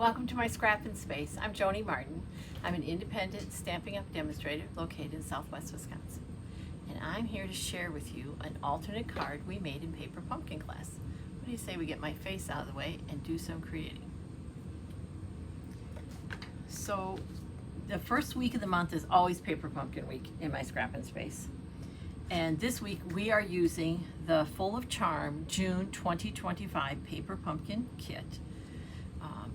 welcome to my Scrappin space. I'm Joni Martin. I'm an independent Stampin' Up demonstrator located in Southwest Wisconsin. And I'm here to share with you an alternate card we made in Paper Pumpkin class. What do you say we get my face out of the way and do some creating? So the first week of the month is always Paper Pumpkin week in my Scrappin space. And this week we are using the Full of Charm June 2025 Paper Pumpkin kit.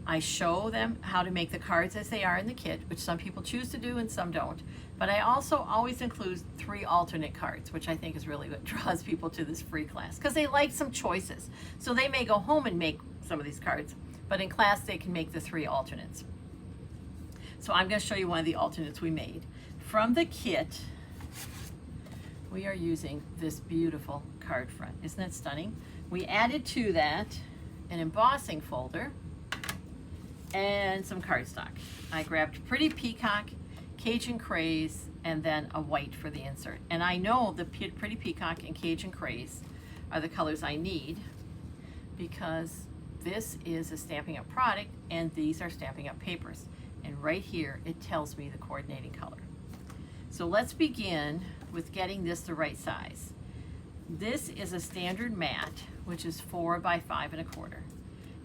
I show them how to make the cards as they are in the kit, which some people choose to do and some don't. But I also always include 3 alternate cards, which I think is really what draws people to this free class, because they like some choices. So they may go home and make some of these cards, but in class they can make the 3 alternates. So I'm going to show you one of the alternates we made. From the kit, we are using this beautiful card front. Isn't that stunning? We added to that an embossing folder and some cardstock. I grabbed Pretty Peacock, Cajun Craze, and then a white for the insert. And I know the Pretty Peacock and Cajun Craze are the colors I need because this is a Stampin' Up product and these are Stampin' Up papers. And right here, it tells me the coordinating color. So let's begin with getting this the right size. This is a standard mat, which is 4 by 5 1/4.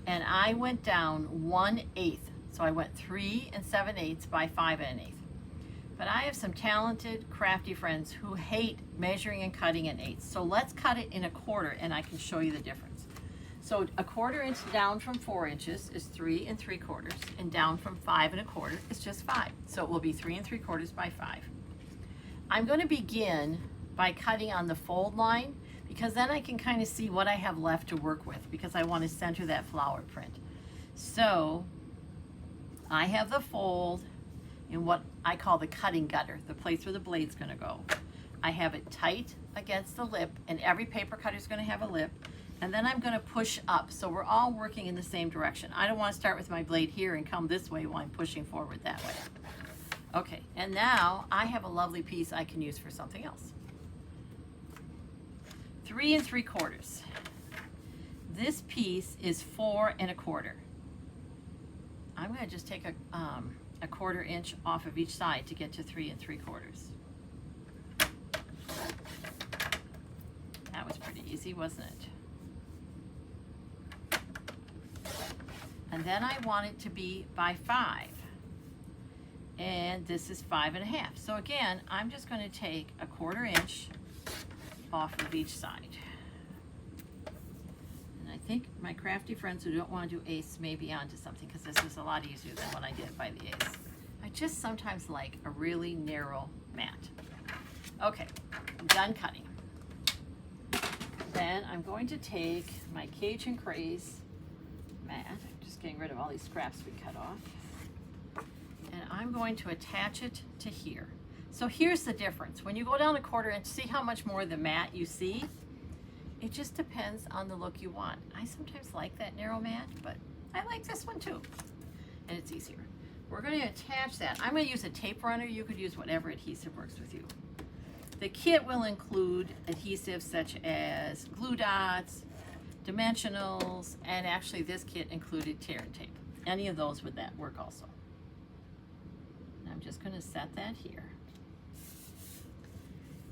And I went down 1/8. So I went 3 7/8 by 5 1/8. But I have some talented, crafty friends who hate measuring and cutting in 8ths. So let's cut it in 1/4 and I can show you the difference. So 1/4 inch down from 4 inches is 3 3/4, and down from 5 1/4 is just 5. So it will be 3 3/4 by 5. I'm going to begin by cutting on the fold line, because then I can kind of see what I have left to work with, because I want to center that flower print. So I have the fold in what I call the cutting gutter, the place where the blade's going to go. I have it tight against the lip, and every paper cutter is going to have a lip. And then I'm going to push up, so we're all working in the same direction. I don't want to start with my blade here and come this way while I'm pushing forward that way. Okay, and now I have a lovely piece I can use for something else. 3 3/4. This piece is 4 1/4. I'm going to just take a 1/4 inch off of each side to get to 3 3/4. That was pretty easy, wasn't it? And then I want it to be by 5. And this is 5 1/2. So again, I'm just going to take a 1/4 inch off of each side. And I think my crafty friends who don't want to do ace may be onto something, because this is a lot easier than when I did it by the ace. I just sometimes like a really narrow mat. Okay, I'm done cutting. Then I'm going to take my Cajun Craze mat. I'm just getting rid of all these scraps we cut off. And I'm going to attach it to here. So here's the difference. When you go down a 1/4 inch, see how much more of the mat you see? It just depends on the look you want. I sometimes like that narrow mat, but I like this one too. And it's easier. We're going to attach that. I'm going to use a tape runner. You could use whatever adhesive works with you. The kit will include adhesives such as glue dots, dimensionals, and actually this kit included tear and tape. Any of those would that work also. And I'm just going to set that here.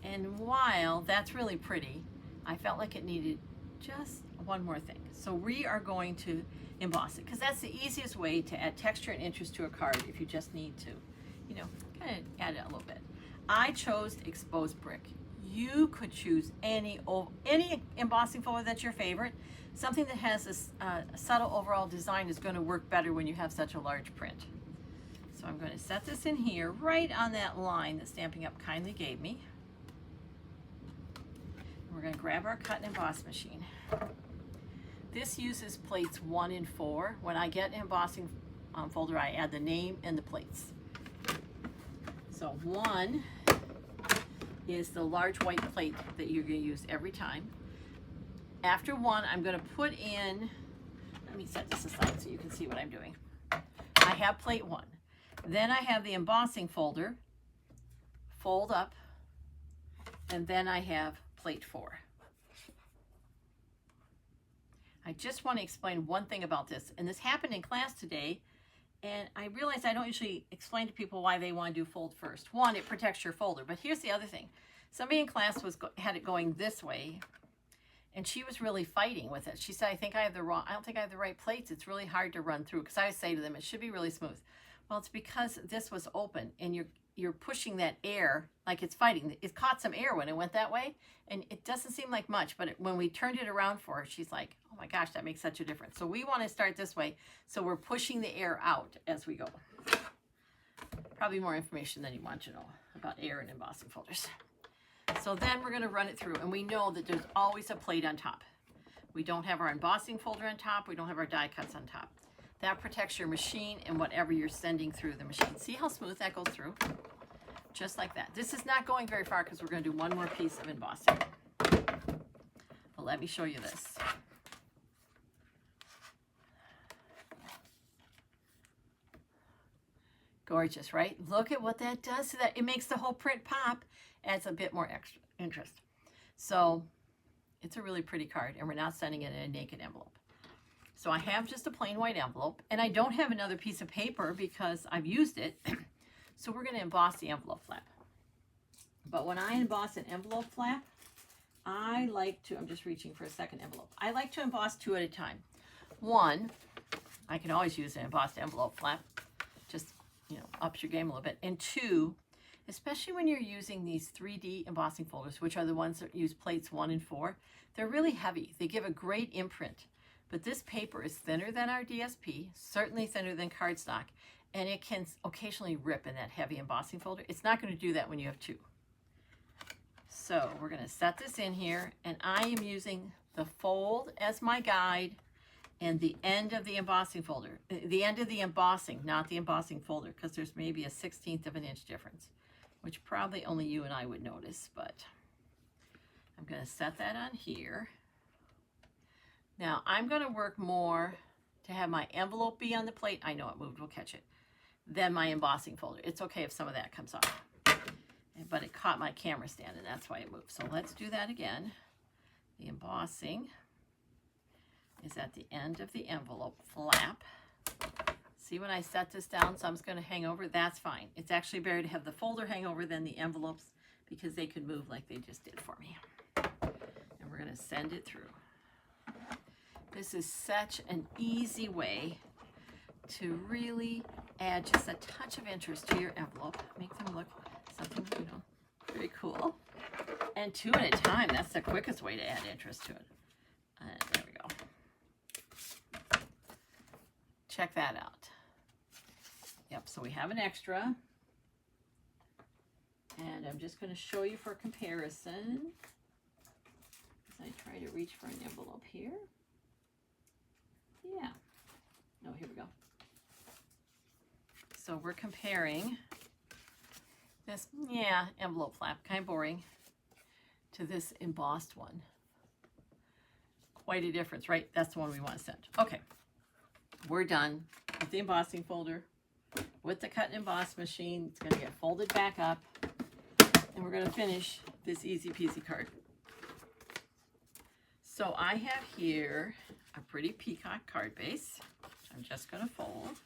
And while that's really pretty, I felt like it needed just one more thing. So we are going to emboss it, because that's the easiest way to add texture and interest to a card if you just need to, you know, kind of add it a little bit. I chose exposed brick. You could choose any embossing folder that's your favorite. Something that has a subtle overall design is going to work better when you have such a large print. So I'm going to set this in here right on that line that Stampin' Up kindly gave me. We're going to grab our cut and emboss machine. This uses plates 1 and 4. When I get an embossing folder, I add the name and the plates. So 1 is the large white plate that you're going to use every time. After 1, I'm going to put in, let me set this aside so you can see what I'm doing. I have plate 1. Then I have the embossing folder, fold up, and then I have plate 4. I just want to explain one thing about this, and this happened in class today, And I realized I don't usually explain to people why they want to do fold first. One, it protects your folder. But here's the other thing. Somebody in class had it going this way, and she was really fighting with it. She said, I don't think I have the right plates. It's really hard to run through. Because I say to them, it should be really smooth. Well, it's because this was open, and you're pushing that air like it's fighting. It caught some air when it went that way, and it doesn't seem like much, but when we turned it around for her, she's like, oh my gosh, that makes such a difference. So we want to start this way, so we're pushing the air out as we go. Probably more information than you want to know about air and embossing folders. So then we're going to run it through, and we know that there's always a plate on top. We don't have our embossing folder on top. We don't have our die cuts on top. That protects your machine and whatever you're sending through the machine. See how smooth that goes through? Just like that. This is not going very far because we're going to do one more piece of embossing. But let me show you this. Gorgeous, right? Look at what that does to that. It makes the whole print pop, adds a bit more extra interest. So it's a really pretty card, and we're not sending it in a naked envelope. So I have just a plain white envelope, and I don't have another piece of paper because I've used it. So we're going to emboss the envelope flap. But when I emboss an envelope flap, I like to, I'm just reaching for a second envelope. I like to emboss 2 at a time. One, I can always use an embossed envelope flap. Just, ups your game a little bit. And 2, especially when you're using these 3D embossing folders, which are the ones that use plates 1 and 4, they're really heavy. They give a great imprint. But this paper is thinner than our DSP, certainly thinner than cardstock, and it can occasionally rip in that heavy embossing folder. It's not going to do that when you have 2. So we're going to set this in here, and I am using the fold as my guide and the end of the embossing folder. The end of the embossing, not the embossing folder, because there's maybe a 1/16 of an inch difference, which probably only you and I would notice, but I'm going to set that on here. Now, I'm going to work more to have my envelope be on the plate. I know it moved, we'll catch it. Then my embossing folder. It's okay if some of that comes off. But it caught my camera stand, and that's why it moved. So let's do that again. The embossing is at the end of the envelope flap. See when I set this down, some's going to hang over? That's fine. It's actually better to have the folder hang over than the envelopes because they could move like they just did for me. And we're going to send it through. This is such an easy way to really add just a touch of interest to your envelope. Make them look something, very cool. And 2 at a time, that's the quickest way to add interest to it. And there we go. Check that out. Yep, so we have an extra. And I'm just going to show you for comparison. As I try to reach for an envelope here. Yeah. Oh, here we go. So we're comparing this, envelope flap, kind of boring, to this embossed one. Quite a difference, right? That's the one we want to send. Okay. We're done with the embossing folder, with the cut and emboss machine. It's going to get folded back up, and we're going to finish this easy peasy card. So I have here a pretty peacock card base, which I'm just going to fold.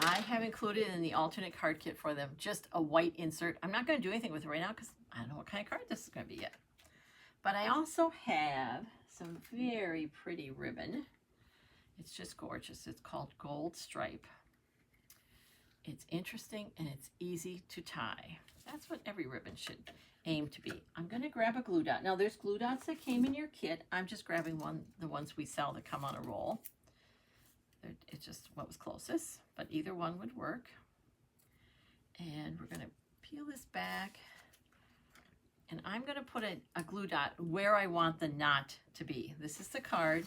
I have included in the alternate card kit for them just a white insert. I'm not going to do anything with it right now because I don't know what kind of card this is going to be yet. But I also have some very pretty ribbon. It's just gorgeous. It's called Gold Stripe. It's interesting and it's easy to tie. That's what every ribbon should aim to be. I'm going to grab a glue dot. Now there's glue dots that came in your kit. I'm just grabbing the ones we sell that come on a roll. It's just what was closest, but either one would work. And we're going to peel this back. And I'm going to put a glue dot where I want the knot to be. This is the card.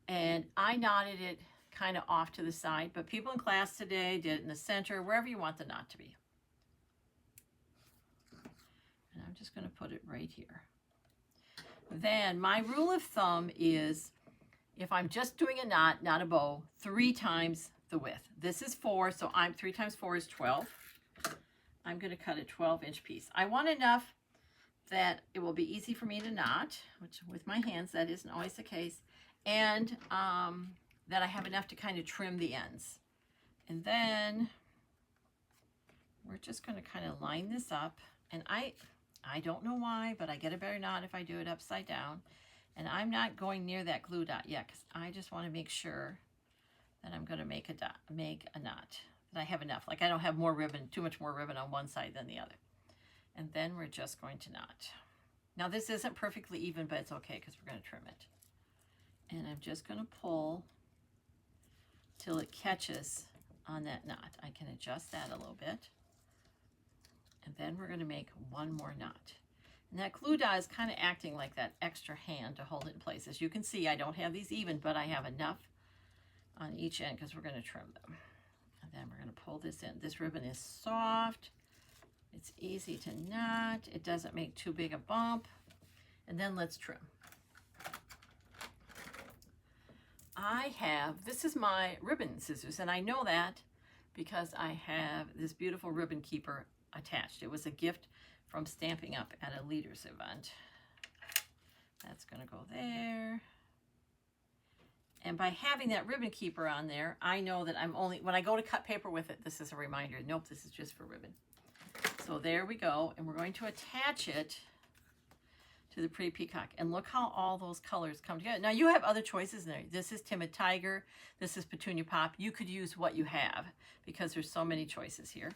And I knotted it kind of off to the side, but people in class today did it in the center, wherever you want the knot to be. And I'm just going to put it right here. Then my rule of thumb is if I'm just doing a knot, not a bow, 3 times the width. This is 4, so 3 times 4 is 12. I'm going to cut a 12-inch piece. I want enough that it will be easy for me to knot, which with my hands that isn't always the case, and that I have enough to kind of trim the ends. And then we're just going to kind of line this up, and I don't know why, but I get a better knot if I do it upside down. And I'm not going near that glue dot yet because I just want to make sure that I'm going to make a knot, that I have enough. Like I don't have more ribbon, too much more ribbon on one side than the other. And then we're just going to knot. Now this isn't perfectly even, but it's okay because we're going to trim it. And I'm just going to pull till it catches on that knot. I can adjust that a little bit. And then we're going to make one more knot. And that glue dot is kind of acting like that extra hand to hold it in place. As you can see, I don't have these even, but I have enough on each end because we're going to trim them. And then we're going to pull this in. This ribbon is soft. It's easy to knot. It doesn't make too big a bump. And then let's trim. This is my ribbon scissors, and I know that because I have this beautiful ribbon keeper attached. It was a gift from Stampin' Up at a leaders event. That's going to go there. And by having that ribbon keeper on there, I know that when I go to cut paper with it, this is a reminder. Nope, this is just for ribbon. So there we go. And we're going to attach it to the pretty peacock. And look how all those colors come together. Now you have other choices in there. This is Timid Tiger. This is Petunia Pop. You could use what you have because there's so many choices here.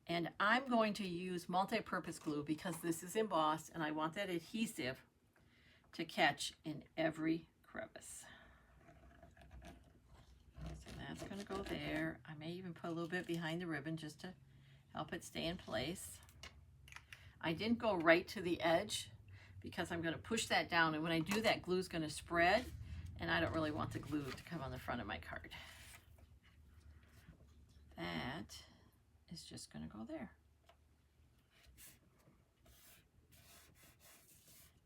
And I'm going to use multi-purpose glue because this is embossed and I want that adhesive to catch in every crevice. So that's going to go there. I may even put a little bit behind the ribbon just to help it stay in place. I didn't go right to the edge because I'm going to push that down, and when I do that, glue's going to spread, and I don't really want the glue to come on the front of my card. That is just going to go there.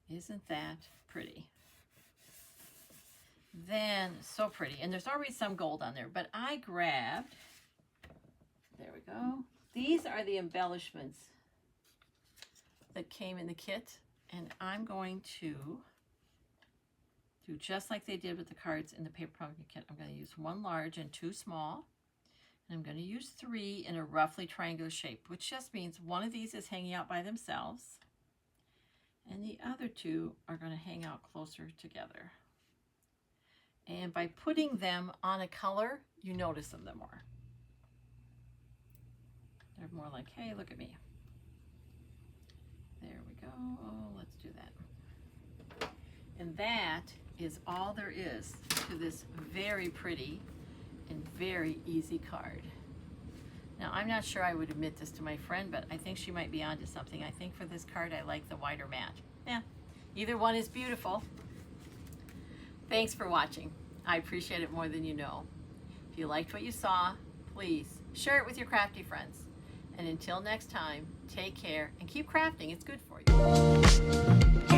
Isn't that pretty? Then, so pretty. And there's already some gold on there, but I grabbed, there we go. These are the embellishments that came in the kit, and I'm going to do just like they did with the cards in the paper pumpkin kit. I'm going to use 1 large and 2 small. And I'm going to use 3 in a roughly triangular shape, which just means one of these is hanging out by themselves, and the other 2 are going to hang out closer together. And by putting them on a color, you notice them the more. They're more like, hey, look at me. There we go. Oh, let's do that. And that is all there is to this very pretty and very easy card. Now, I'm not sure I would admit this to my friend, but I think she might be onto something. I think for this card, I like the wider mat. Yeah, either one is beautiful. Thanks for watching. I appreciate it more than you know. If you liked what you saw, please share it with your crafty friends. And until next time, take care and keep crafting. It's good for you.